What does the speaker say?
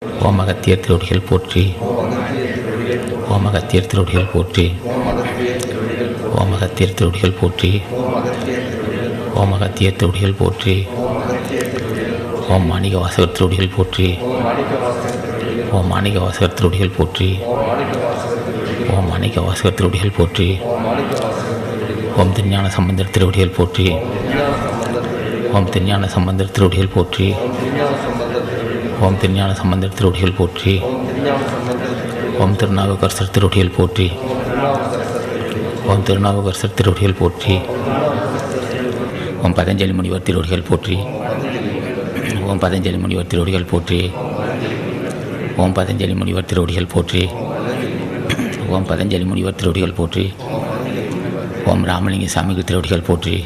ஓம் அகத்தியர் திருவடிகள் போற்றி. ஓம் அகத்தியர் திருவடிகள் போற்றி. ஓம் அகத்தியர் திருவடிகள் போற்றி. ஓம் அகத்தியர் திருவடிகள் போற்றி. ஓம் மாணிக வாசகர் திருவடிகள் போற்றி. ஓம் மாணிக வாசகர் திருவடிகள் போற்றி. ஓம் மாணிக வாசகர் திருவடிகள் போற்றி. ஓம் திருஞான சம்பந்தர் திருவடிகள் போற்றி. ஓம் திருஞான சம்பந்தர் திருவடிகள் போற்றி. ஓம் திருஞான சம்பந்தர் திருவடிகள் போற்றி. ஓம் திருநாவுக்கரசர் திருவடிகள் போற்றி. ஓம் திருநாவுக்கரசர் திருவடிகள் போற்றி. ஓம் பதஞ்சலி முனிவர் திருவடிகள் போற்றி. ஓம் பதஞ்சலி முனிவர் திருவடிகள் போற்றி. ஓம் பதஞ்சலி முனிவர் திருவடிகள் போற்றி. ஓம் பதஞ்சலி முனிவர் திருவடிகள் போற்றி. ஓம் ராமலிங்க சாமிகள் திருவடிகள் போற்றி.